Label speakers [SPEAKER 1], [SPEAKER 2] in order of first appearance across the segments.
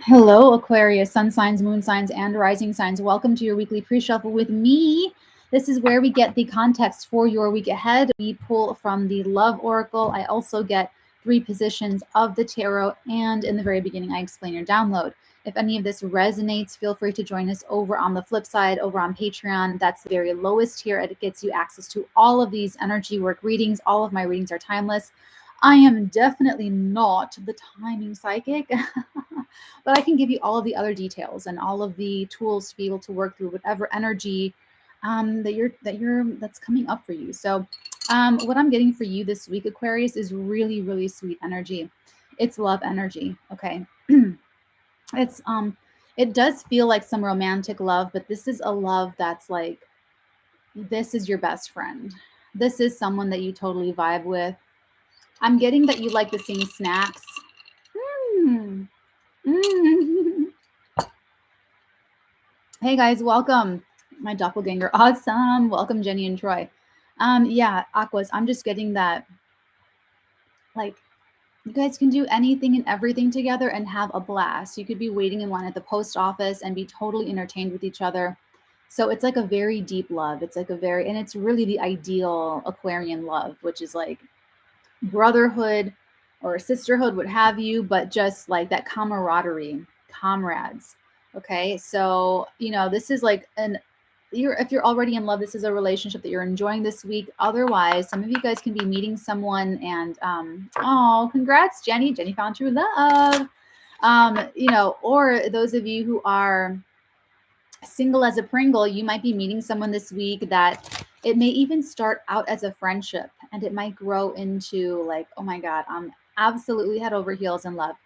[SPEAKER 1] Hello, Aquarius, sun signs, moon signs, and rising signs. Welcome to your weekly pre-shuffle with me. This is where we get the context for your week ahead. We pull from the Love Oracle. I also get 3 positions of the tarot, and in the very beginning, I explain your download. If any of this resonates, feel free to join us over on the flip side, over on Patreon. That's the very lowest tier. It gets you access to all of these energy work readings. All of my readings are timeless. I am definitely not the timing psychic. But I can give you all of the other details and all of the tools to be able to work through whatever energy that's coming up for you. So what I'm getting for you this week, Aquarius, is really, really sweet energy. It's love energy. Okay. it's it does feel like some romantic love, but this is a love that's like, this is your best friend. This is someone that you totally vibe with. I'm getting that you like the same snacks. Mm. Mm. Hey guys, welcome. My doppelganger, awesome. Welcome, Jenny and Troy. Yeah, Aquas, I'm just getting that, like, you guys can do anything and everything together and have a blast. You could be waiting in line at the post office and be totally entertained with each other. So it's like a very deep love. It's like and it's really the ideal Aquarian love, which is like brotherhood or sisterhood, what have you, but just like that camaraderie, comrades. Okay, so this is like if you're already in love, this is a relationship that you're enjoying this week. Otherwise, some of you guys can be meeting someone and oh, congrats, Jenny. Jenny found true love. Or those of you who are single as a Pringle, you might be meeting someone this week that it may even start out as a friendship and it might grow into like, oh my God, I'm absolutely head over heels in love.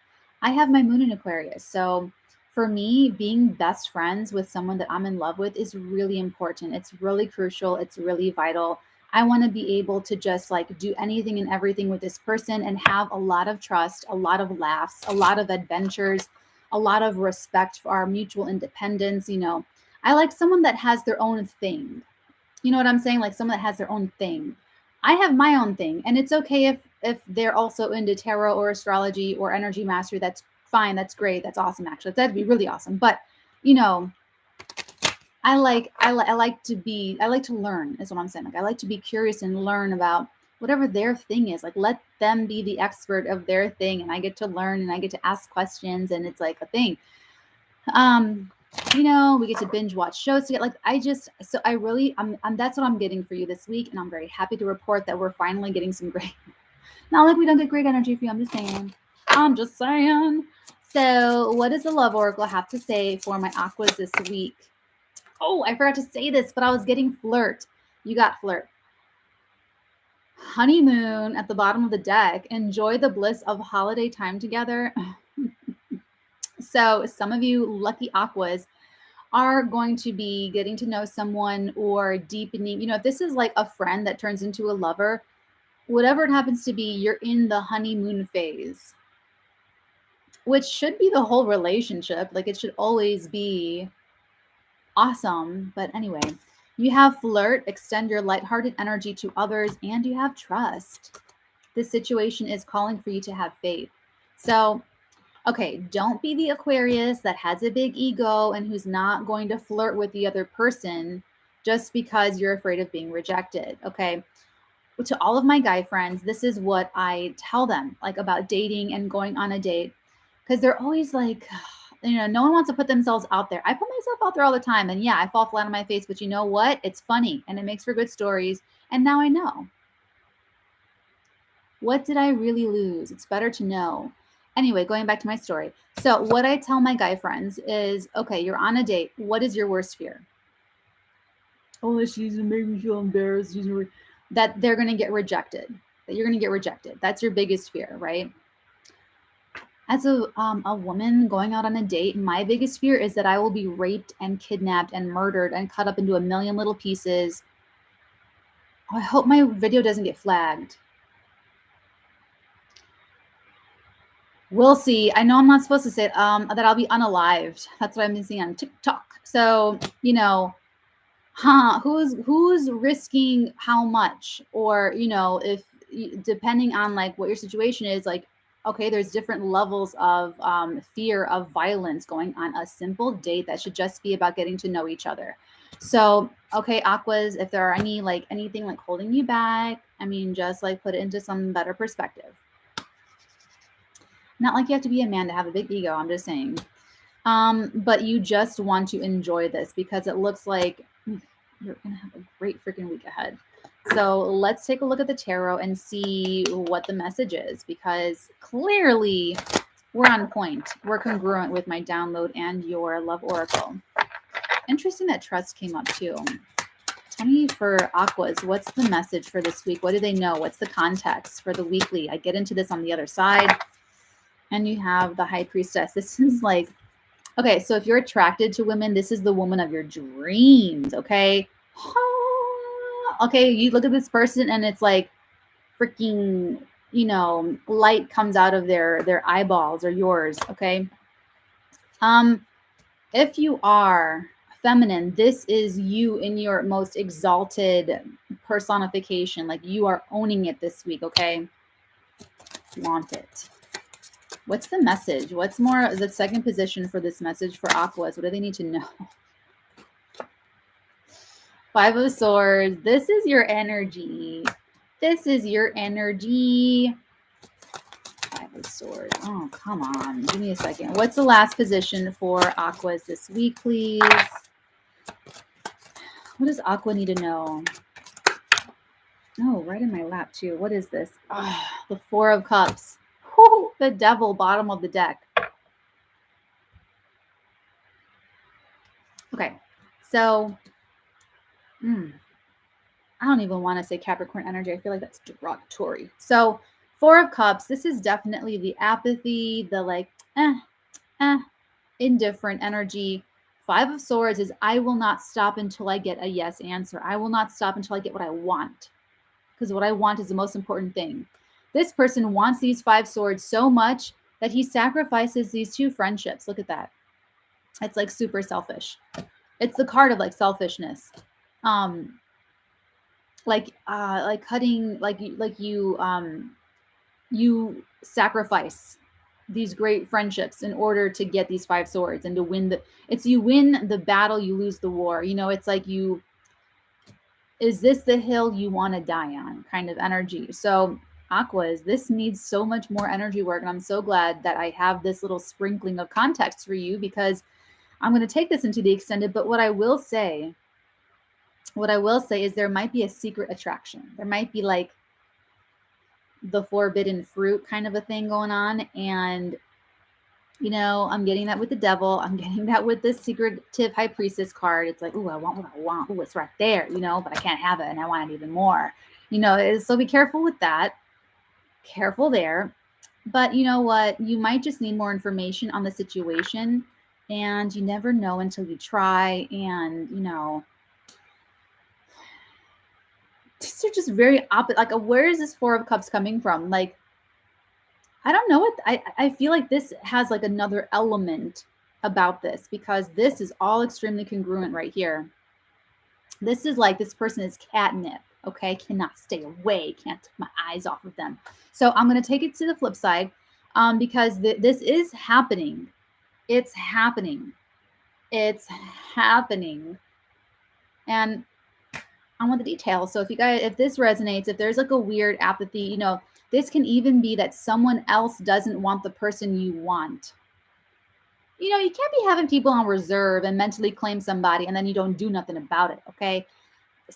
[SPEAKER 1] I have my moon in Aquarius. So for me, being best friends with someone that I'm in love with is really important. It's really crucial. It's really vital. I want to be able to just like do anything and everything with this person and have a lot of trust, a lot of laughs, a lot of adventures, a lot of respect for our mutual independence. I like someone that has their own thing. You know what I'm saying? Like someone that has their own thing. I have my own thing, and it's okay if they're also into tarot or astrology or energy mastery. That's fine. That's great. That's awesome. Actually, that'd be really awesome. But I like to learn. Is what I'm saying. Like I like to be curious and learn about whatever their thing is. Like let them be the expert of their thing, and I get to learn and I get to ask questions, and it's like a thing. We get to binge watch shows to get like that's what I'm getting for you this week, and I'm very happy to report that we're finally getting some great. Not like we don't get great energy for you. I'm just saying. So, what does the Love Oracle have to say for my Aquas this week? Oh, I forgot to say this, but I was getting flirt. You got flirt. Honeymoon at the bottom of the deck. Enjoy the bliss of holiday time together. So some of you lucky Aquas are going to be getting to know someone or deepening. If this is like a friend that turns into a lover, whatever it happens to be, you're in the honeymoon phase, which should be the whole relationship. Like it should always be awesome. But anyway, you have flirt, extend your lighthearted energy to others, and you have trust. This situation is calling for you to have faith. So okay, don't be the Aquarius that has a big ego and who's not going to flirt with the other person just because you're afraid of being rejected. Okay. To all of my guy friends, this is what I tell them, like about dating and going on a date, because they're always like, no one wants to put themselves out there. I put myself out there all the time, and yeah, I fall flat on my face, but you know what? It's funny and it makes for good stories. And now I know. What did I really lose? It's better to know. Anyway, going back to my story. So what I tell my guy friends is, okay, you're on a date. What is your worst fear? Oh, she's gonna make me feel embarrassed. That they're gonna get rejected. That you're gonna get rejected. That's your biggest fear, right? As a woman going out on a date, my biggest fear is that I will be raped and kidnapped and murdered and cut up into a million little pieces. Oh, I hope my video doesn't get flagged. We'll see. I know I'm not supposed to say it, that I'll be unalived. That's what I've been seeing on TikTok. So, who's risking how much? Or, if depending on like what your situation is, like Okay, there's different levels of fear of violence going on a simple date that should just be about getting to know each other. So, okay, Aquas, if there are anything like holding you back, I mean, just like put it into some better perspective. Not like you have to be a man to have a big ego. I'm just saying. But you just want to enjoy this because it looks like you're gonna have a great freaking week ahead. So let's take a look at the tarot and see what the message is, because clearly we're on point. We're congruent with my download and your love oracle. Interesting that trust came up too. Tell me for Aquas, what's the message for this week? What do they know? What's the context for the weekly? I get into this on the other side. And you have the High Priestess. This is like, okay, so if you're attracted to women, this is the woman of your dreams, okay? Okay, you look at this person and it's like freaking, light comes out of their eyeballs or yours, okay? If you are feminine, this is you in your most exalted personification. Like you are owning it this week, okay? Want it. What's the message? What's more the second position for this message for Aquas? What do they need to know? Five of Swords. This is your energy. This is your energy. Five of Swords. Oh, come on. Give me a second. What's the last position for Aquas this week, please? What does Aqua need to know? Oh, right in my lap, too. What is this? Oh, the Four of Cups. Whew, the Devil, bottom of the deck. Okay, so I don't even want to say Capricorn energy. I feel like that's derogatory. So Four of Cups, this is definitely the apathy, the like, indifferent energy. Five of Swords is I will not stop until I get a yes answer. I will not stop until I get what I want, because what I want is the most important thing. This person wants these five swords so much that he sacrifices these two friendships. Look at that. It's like super selfish. It's the card of like selfishness. Like cutting, you sacrifice these great friendships in order to get these five swords and to win you win the battle, you lose the war. It's like is this the hill you want to die on kind of energy. So Aquas, this needs so much more energy work. And I'm so glad that I have this little sprinkling of context for you, because I'm going to take this into the extended. But what I will say is there might be a secret attraction. There might be like the forbidden fruit kind of a thing going on. And, I'm getting that with the Devil. I'm getting that with the secretive High Priestess card. It's like, ooh, I want what I want. Ooh, it's right there, but I can't have it and I want it even more. So be careful with that. Careful there. But you know what? You might just need more information on the situation, and you never know until you try. And, these are just very opposite. Like, where is this Four of Cups coming from? Like, I don't know what I feel like this has like another element about this, because this is all extremely congruent right here. This is like this person is catnip, okay? Cannot stay away, can't take my eyes off of them. So I'm going to take it to the flip side, because this is happening. It's happening. It's happening. And I want the details. So if this resonates, if there's like a weird apathy, this can even be that someone else doesn't want the person you want. You can't be having people on reserve and mentally claim somebody and then you don't do nothing about it, okay?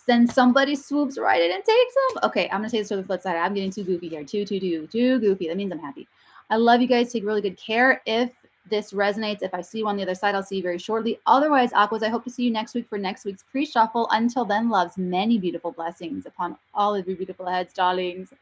[SPEAKER 1] Then somebody swoops right in and takes them. Okay, I'm going to take this to the flip side. I'm getting too goofy here. Too goofy. That means I'm happy. I love you guys. Take really good care. If this resonates, if I see you on the other side, I'll see you very shortly. Otherwise, Aquas, I hope to see you next week for next week's pre-shuffle. Until then, loves, many beautiful blessings upon all of your beautiful heads, darlings.